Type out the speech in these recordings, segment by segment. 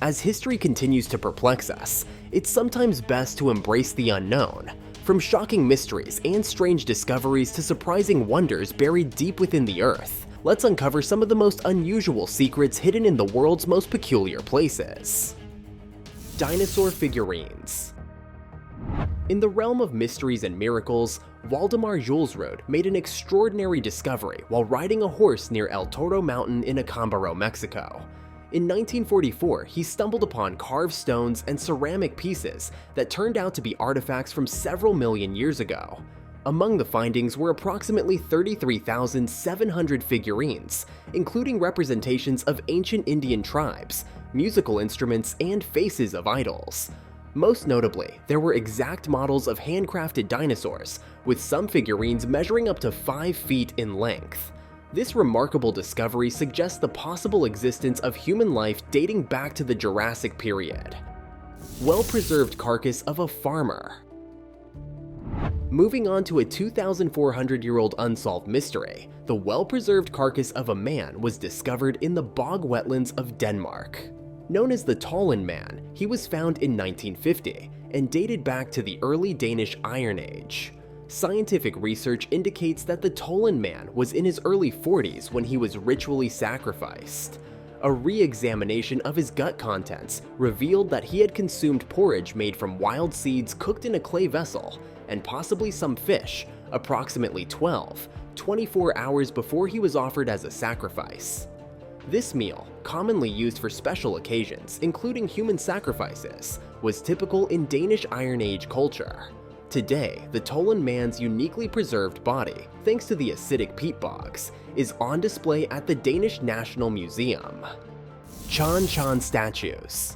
As history continues to perplex us, it's sometimes best to embrace the unknown. From shocking mysteries and strange discoveries to surprising wonders buried deep within the earth, let's uncover some of the most unusual secrets hidden in the world's most peculiar places. Dinosaur figurines. In the realm of mysteries and miracles, Waldemar Julsrud made an extraordinary discovery while riding a horse near El Toro Mountain in Acámbaro, Mexico. In 1944, he stumbled upon carved stones and ceramic pieces that turned out to be artifacts from several million years ago. Among the findings were approximately 33,700 figurines, including representations of ancient Indian tribes, musical instruments, and faces of idols. Most notably, there were exact models of handcrafted dinosaurs, with some figurines measuring up to 5 feet in length. This remarkable discovery suggests the possible existence of human life dating back to the Jurassic period. Well-preserved carcass of a farmer. Moving on to a 2,400-year-old unsolved mystery, the well-preserved carcass of a man was discovered in the bog wetlands of Denmark. Known as the Tollen Man, he was found in 1950 and dated back to the early Danish Iron Age. Scientific research indicates that the Tollen Man was in his early 40s when he was ritually sacrificed. A re-examination of his gut contents revealed that he had consumed porridge made from wild seeds cooked in a clay vessel, and possibly some fish, approximately 24 hours before he was offered as a sacrifice. This meal, commonly used for special occasions, including human sacrifices, was typical in Danish Iron Age culture. Today, the Tollen Man's uniquely preserved body, thanks to the acidic peat bogs, is on display at the Danish National Museum. Chan Chan statues.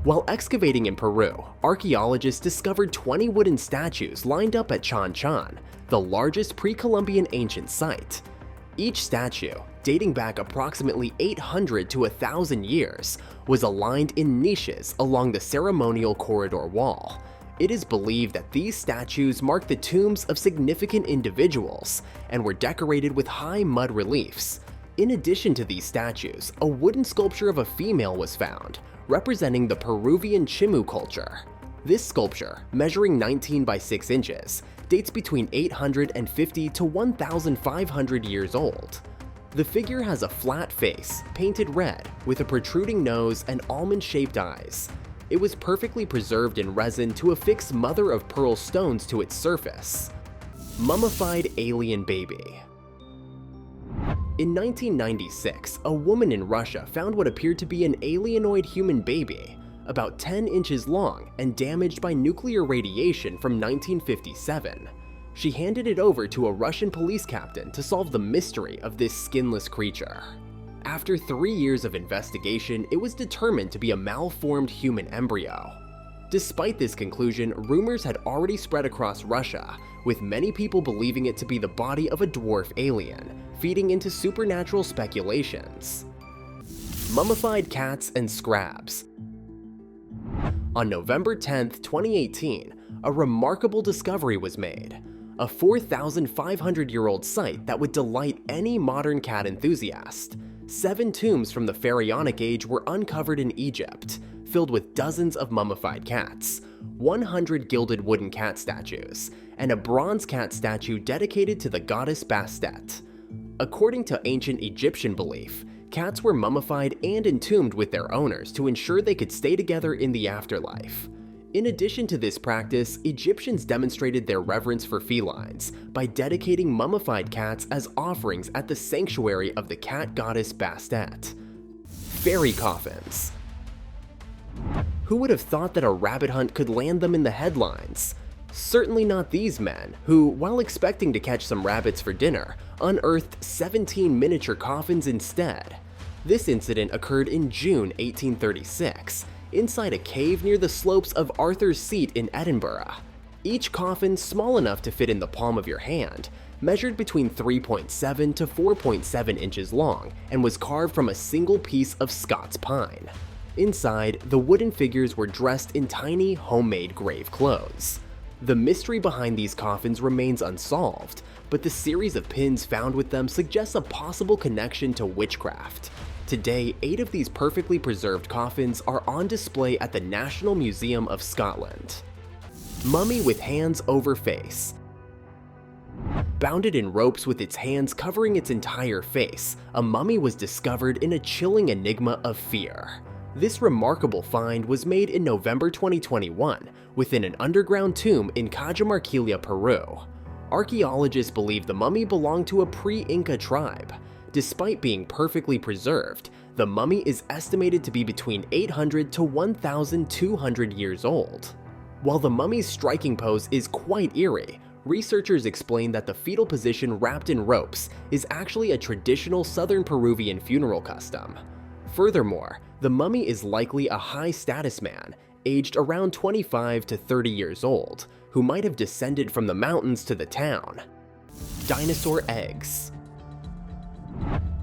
While excavating in Peru, archaeologists discovered 20 wooden statues lined up at Chan Chan, the largest pre-Columbian ancient site. Each statue, dating back approximately 800 to 1,000 years, was aligned in niches along the ceremonial corridor wall. It is believed that these statues mark the tombs of significant individuals and were decorated with high mud reliefs. In addition to these statues, a wooden sculpture of a female was found, representing the Peruvian Chimu culture. This sculpture, measuring 19 by 6 inches, dates between 850 to 1,500 years old. The figure has a flat face, painted red, with a protruding nose and almond-shaped eyes. It was perfectly preserved in resin to affix mother-of-pearl stones to its surface. Mummified alien baby. In 1996, a woman in Russia found what appeared to be an alienoid human baby, about 10 inches long and damaged by nuclear radiation from 1957. She handed it over to a Russian police captain to solve the mystery of this skinless creature. After 3 years of investigation, it was determined to be a malformed human embryo. Despite this conclusion, rumors had already spread across Russia, with many people believing it to be the body of a dwarf alien, feeding into supernatural speculations. Mummified cats and scrabs. On November 10, 2018, a remarkable discovery was made. A 4,500-year-old site that would delight any modern cat enthusiast. 7 tombs from the Pharaonic Age were uncovered in Egypt, filled with dozens of mummified cats, 100 gilded wooden cat statues, and a bronze cat statue dedicated to the goddess Bastet. According to ancient Egyptian belief, cats were mummified and entombed with their owners to ensure they could stay together in the afterlife. In addition to this practice, Egyptians demonstrated their reverence for felines by dedicating mummified cats as offerings at the sanctuary of the cat goddess Bastet. Fairy coffins. Who would have thought that a rabbit hunt could land them in the headlines? Certainly not these men, who, while expecting to catch some rabbits for dinner, unearthed 17 miniature coffins instead. This incident occurred in June 1836, inside a cave near the slopes of Arthur's Seat in Edinburgh. Each coffin, small enough to fit in the palm of your hand, measured between 3.7 to 4.7 inches long and was carved from a single piece of Scots pine. Inside, the wooden figures were dressed in tiny, homemade grave clothes. The mystery behind these coffins remains unsolved, but the series of pins found with them suggests a possible connection to witchcraft. Today, 8 of these perfectly preserved coffins are on display at the National Museum of Scotland. Mummy with hands over face. Bounded in ropes with its hands covering its entire face, a mummy was discovered in a chilling enigma of fear. This remarkable find was made in November 2021 within an underground tomb in Cajamarquilla, Peru. Archaeologists believe the mummy belonged to a pre-Inca tribe. Despite being perfectly preserved, the mummy is estimated to be between 800 to 1,200 years old. While the mummy's striking pose is quite eerie, researchers explain that the fetal position wrapped in ropes is actually a traditional southern Peruvian funeral custom. Furthermore, the mummy is likely a high-status man, aged around 25 to 30 years old, who might have descended from the mountains to the town. Dinosaur eggs.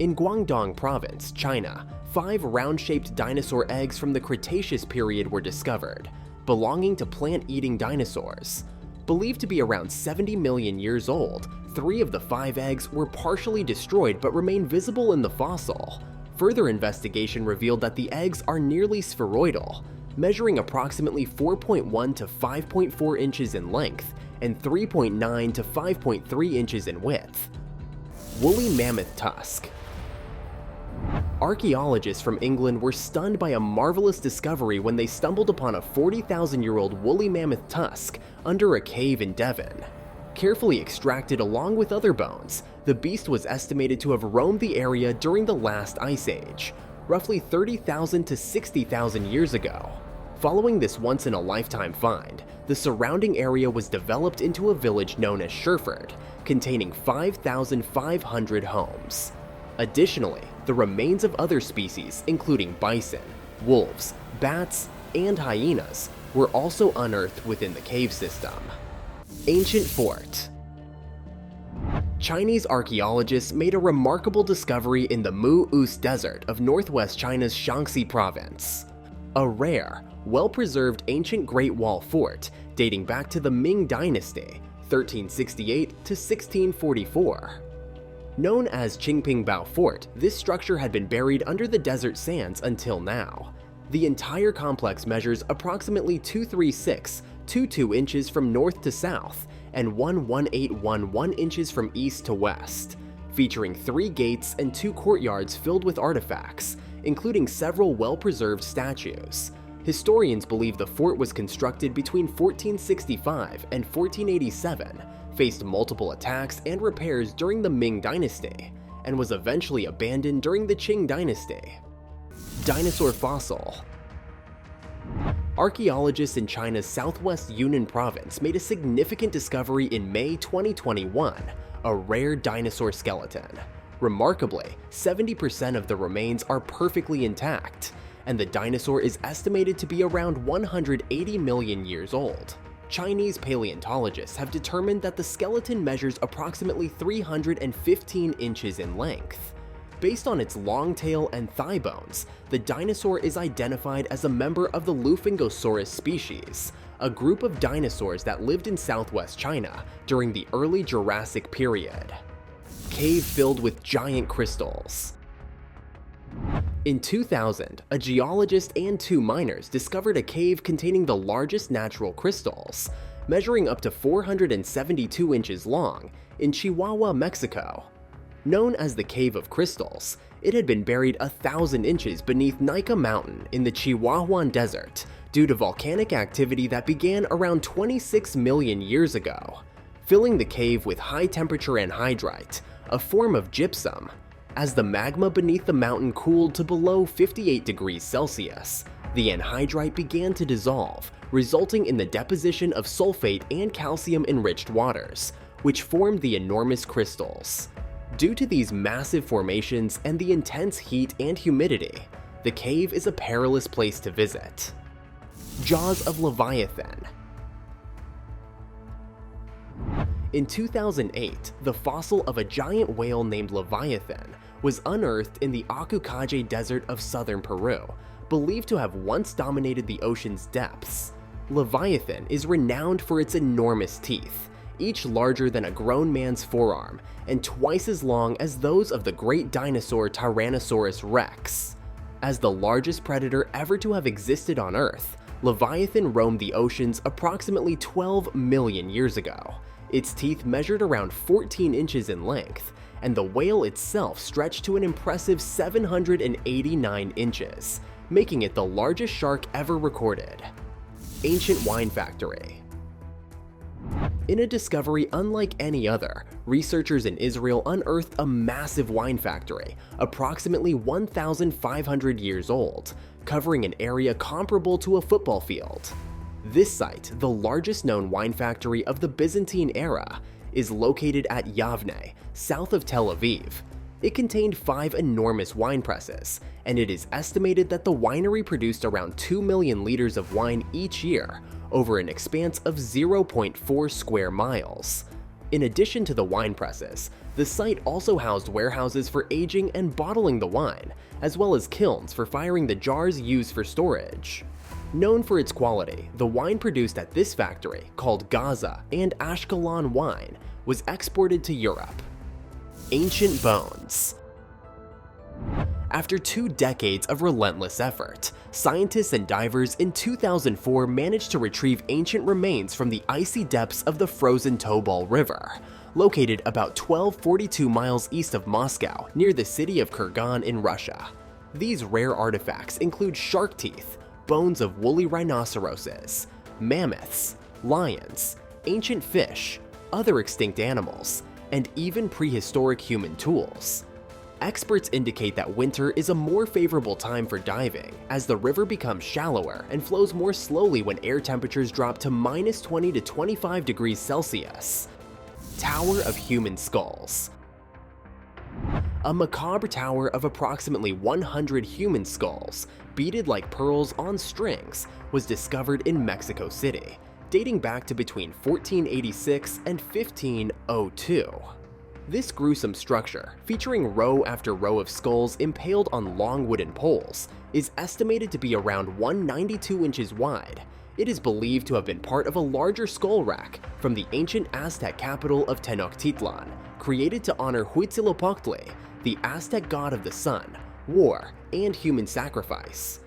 In Guangdong Province, China, 5 round-shaped dinosaur eggs from the Cretaceous period were discovered, belonging to plant-eating dinosaurs. Believed to be around 70 million years old, 3 of the 5 eggs were partially destroyed but remain visible in the fossil. Further investigation revealed that the eggs are nearly spheroidal, measuring approximately 4.1 to 5.4 inches in length and 3.9 to 5.3 inches in width. Woolly mammoth tusk. Archaeologists from England were stunned by a marvelous discovery when they stumbled upon a 40,000-year-old woolly mammoth tusk under a cave in Devon. Carefully extracted along with other bones, the beast was estimated to have roamed the area during the last ice age, roughly 30,000 to 60,000 years ago. Following this once-in-a-lifetime find, the surrounding area was developed into a village known as Sherford, containing 5,500 homes. Additionally, the remains of other species, including bison, wolves, bats, and hyenas, were also unearthed within the cave system. Ancient fort. Chinese archaeologists made a remarkable discovery in the Mu-Us Desert of northwest China's Shaanxi province. A rare, well-preserved ancient Great Wall fort dating back to the Ming Dynasty, 1368 to 1644. Known as Qingpingbao Fort, this structure had been buried under the desert sands until now. The entire complex measures approximately 236.22 inches from north to south and 11811 inches from east to west, featuring 3 gates and 2 courtyards filled with artifacts, including several well-preserved statues. Historians believe the fort was constructed between 1465 and 1487, faced multiple attacks and repairs during the Ming Dynasty, and was eventually abandoned during the Qing Dynasty. Dinosaur fossil. Archaeologists in China's southwest Yunnan province made a significant discovery in May 2021, a rare dinosaur skeleton. Remarkably, 70% of the remains are perfectly intact, and the dinosaur is estimated to be around 180 million years old. Chinese paleontologists have determined that the skeleton measures approximately 315 inches in length. Based on its long tail and thigh bones, the dinosaur is identified as a member of the Lufengosaurus species, a group of dinosaurs that lived in southwest China during the early Jurassic period. Cave filled with giant crystals. In 2000, a geologist and 2 miners discovered a cave containing the largest natural crystals, measuring up to 472 inches long, in Chihuahua, Mexico. Known as the Cave of Crystals, it had been buried 1,000 inches beneath Nika Mountain in the Chihuahuan Desert due to volcanic activity that began around 26 million years ago, filling the cave with high-temperature anhydrite, a form of gypsum. As the magma beneath the mountain cooled to below 58 degrees Celsius, the anhydrite began to dissolve, resulting in the deposition of sulfate and calcium-enriched waters, which formed the enormous crystals. Due to these massive formations and the intense heat and humidity, the cave is a perilous place to visit. Jaws of Leviathan. In 2008, the fossil of a giant whale named Leviathan was unearthed in the Acucaje Desert of southern Peru, believed to have once dominated the ocean's depths. Leviathan is renowned for its enormous teeth, each larger than a grown man's forearm and twice as long as those of the great dinosaur Tyrannosaurus rex. As the largest predator ever to have existed on Earth, Leviathan roamed the oceans approximately 12 million years ago. Its teeth measured around 14 inches in length, and the whale itself stretched to an impressive 789 inches, making it the largest shark ever recorded. Ancient wine factory. In a discovery unlike any other, researchers in Israel unearthed a massive wine factory, approximately 1,500 years old, covering an area comparable to a football field. This site, the largest known wine factory of the Byzantine era, is located at Yavne, south of Tel Aviv. It contained 5 enormous wine presses, and it is estimated that the winery produced around 2 million liters of wine each year, over an expanse of 0.4 square miles. In addition to the wine presses, the site also housed warehouses for aging and bottling the wine, as well as kilns for firing the jars used for storage. Known for its quality, the wine produced at this factory, called Gaza and Ashkelon wine, was exported to Europe. Ancient bones. After 2 decades of relentless effort, scientists and divers in 2004 managed to retrieve ancient remains from the icy depths of the frozen Tobol River, located about 1242 miles east of Moscow near the city of Kurgan in Russia. These rare artifacts include shark teeth, bones of woolly rhinoceroses, mammoths, lions, ancient fish, other extinct animals, and even prehistoric human tools. Experts indicate that winter is a more favorable time for diving, as the river becomes shallower and flows more slowly when air temperatures drop to -20 to 25 degrees Celsius. Tower of Human Skulls. A macabre tower of approximately 100 human skulls, beaded like pearls on strings, was discovered in Mexico City, dating back to between 1486 and 1502. This gruesome structure, featuring row after row of skulls impaled on long wooden poles, is estimated to be around 192 inches wide. It is believed to have been part of a larger skull rack from the ancient Aztec capital of Tenochtitlan, created to honor Huitzilopochtli, the Aztec god of the sun, war, and human sacrifice.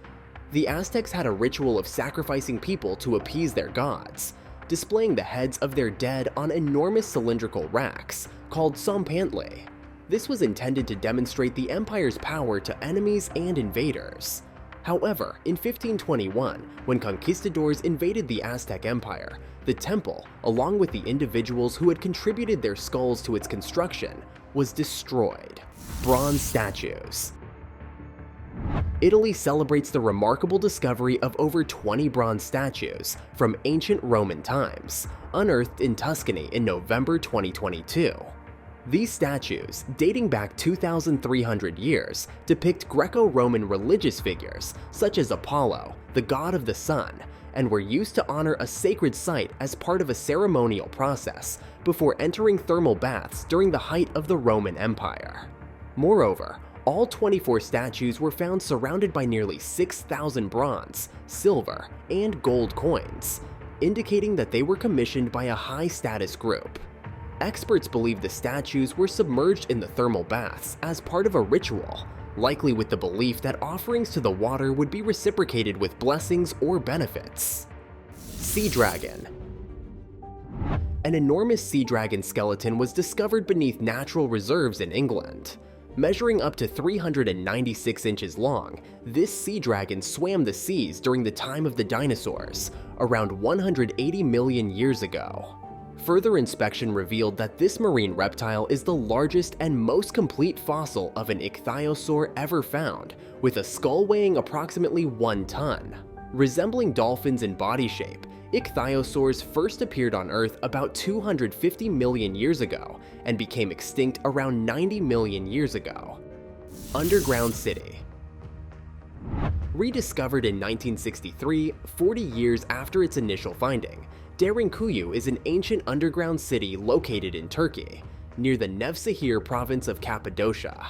The Aztecs had a ritual of sacrificing people to appease their gods, displaying the heads of their dead on enormous cylindrical racks called tzompantli. This was intended to demonstrate the empire's power to enemies and invaders. However, in 1521, when conquistadors invaded the Aztec Empire, the temple, along with the individuals who had contributed their skulls to its construction, was destroyed. Bronze statues. Italy celebrates the remarkable discovery of over 20 bronze statues from ancient Roman times, unearthed in Tuscany in November 2022. These statues, dating back 2,300 years, depict Greco-Roman religious figures such as Apollo, the god of the sun, and were used to honor a sacred site as part of a ceremonial process before entering thermal baths during the height of the Roman Empire. Moreover, all 24 statues were found surrounded by nearly 6,000 bronze, silver, and gold coins, indicating that they were commissioned by a high-status group. Experts believe the statues were submerged in the thermal baths as part of a ritual, likely with the belief that offerings to the water would be reciprocated with blessings or benefits. Sea dragon. An enormous sea dragon skeleton was discovered beneath natural reserves in England. Measuring up to 396 inches long, this sea dragon swam the seas during the time of the dinosaurs, around 180 million years ago. Further inspection revealed that this marine reptile is the largest and most complete fossil of an ichthyosaur ever found, with a skull weighing approximately 1 ton. Resembling dolphins in body shape, ichthyosaurs first appeared on Earth about 250 million years ago and became extinct around 90 million years ago. Underground city. Rediscovered in 1963, 40 years after its initial finding, Derinkuyu is an ancient underground city located in Turkey, near the Nevşehir province of Cappadocia.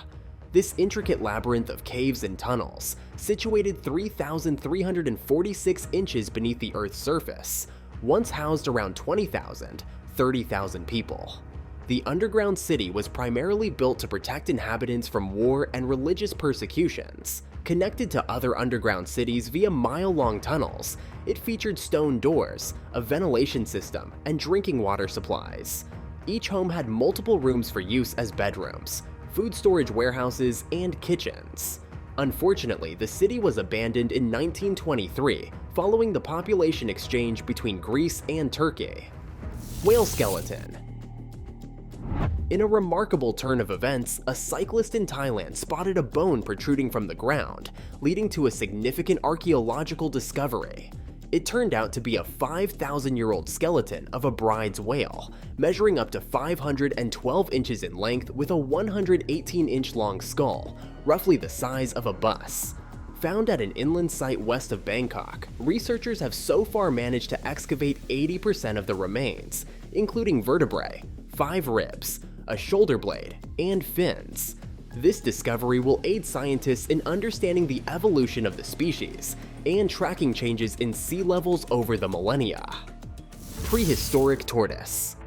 This intricate labyrinth of caves and tunnels, situated 3,346 inches beneath the Earth's surface, once housed around 20,000, 30,000 people. The underground city was primarily built to protect inhabitants from war and religious persecutions. Connected to other underground cities via mile-long tunnels, it featured stone doors, a ventilation system, and drinking water supplies. Each home had multiple rooms for use as bedrooms, food storage warehouses, and kitchens. Unfortunately, the city was abandoned in 1923 following the population exchange between Greece and Turkey. Whale skeleton. In a remarkable turn of events, a cyclist in Thailand spotted a bone protruding from the ground, leading to a significant archaeological discovery. It turned out to be a 5,000-year-old skeleton of a bride's whale, measuring up to 512 inches in length with a 118-inch long skull, roughly the size of a bus. Found at an inland site west of Bangkok, researchers have so far managed to excavate 80% of the remains, including vertebrae, 5 ribs, a shoulder blade, and fins. This discovery will aid scientists in understanding the evolution of the species and tracking changes in sea levels over the millennia. Prehistoric tortoise.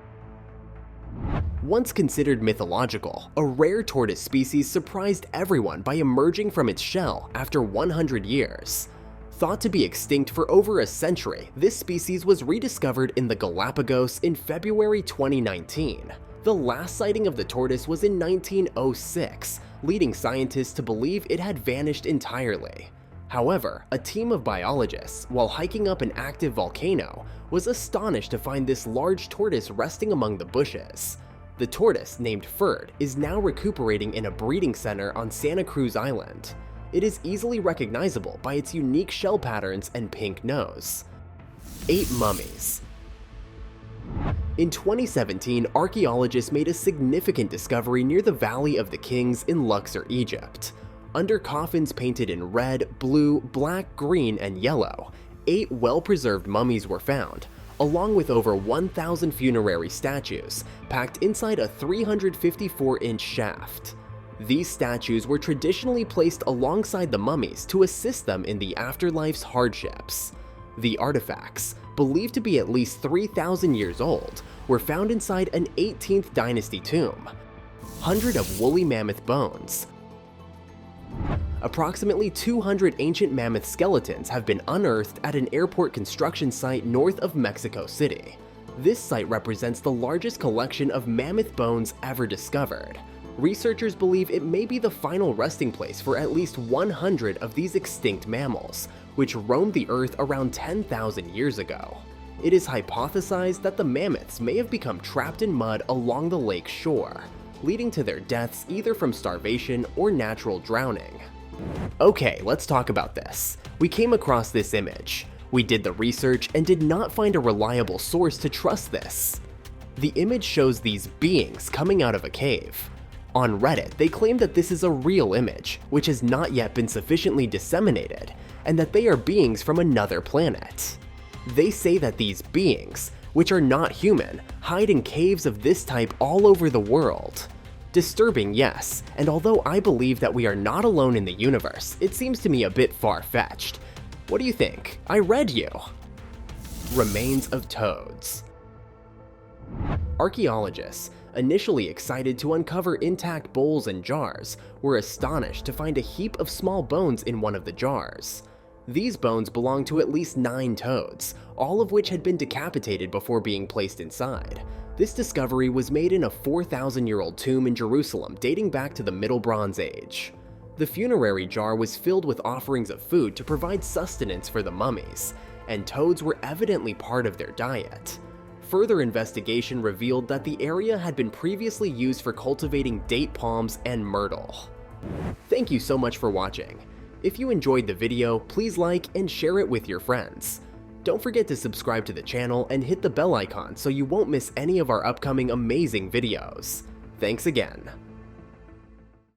Once considered mythological, a rare tortoise species surprised everyone by emerging from its shell after 100 years. Thought to be extinct for over a century, this species was rediscovered in the Galapagos in February 2019. The last sighting of the tortoise was in 1906, leading scientists to believe it had vanished entirely. However, a team of biologists, while hiking up an active volcano, was astonished to find this large tortoise resting among the bushes. The tortoise, named Ferd, is now recuperating in a breeding center on Santa Cruz Island. It is easily recognizable by its unique shell patterns and pink nose. 8 mummies. In 2017, archaeologists made a significant discovery near the Valley of the Kings in Luxor, Egypt. Under coffins painted in red, blue, black, green, and yellow, 8 well-preserved mummies were found, along with over 1,000 funerary statues, packed inside a 354-inch shaft. These statues were traditionally placed alongside the mummies to assist them in the afterlife's hardships. The artifacts, believed to be at least 3,000 years old, were found inside an 18th dynasty tomb. 100 of woolly mammoth bones. Approximately 200 ancient mammoth skeletons have been unearthed at an airport construction site north of Mexico City. This site represents the largest collection of mammoth bones ever discovered. Researchers believe it may be the final resting place for at least 100 of these extinct mammals, which roamed the earth around 10,000 years ago. It is hypothesized that the mammoths may have become trapped in mud along the lake shore, leading to their deaths either from starvation or natural drowning. Okay, let's talk about this. We came across this image. We did the research and did not find a reliable source to trust this. The image shows these beings coming out of a cave. On Reddit, they claim that this is a real image, which has not yet been sufficiently disseminated, and that they are beings from another planet. They say that these beings, which are not human, hide in caves of this type all over the world. Disturbing, yes, and although I believe that we are not alone in the universe, it seems to me a bit far-fetched. What do you think? I read you! Remains of toads. Archaeologists, initially excited to uncover intact bowls and jars, were astonished to find a heap of small bones in one of the jars. These bones belonged to at least 9 toads, all of which had been decapitated before being placed inside. This discovery was made in a 4,000-year-old tomb in Jerusalem dating back to the Middle Bronze Age. The funerary jar was filled with offerings of food to provide sustenance for the mummies, and toads were evidently part of their diet. Further investigation revealed that the area had been previously used for cultivating date palms and myrtle. Thank you so much for watching. If you enjoyed the video, please like and share it with your friends. Don't forget to subscribe to the channel and hit the bell icon so you won't miss any of our upcoming amazing videos. Thanks again.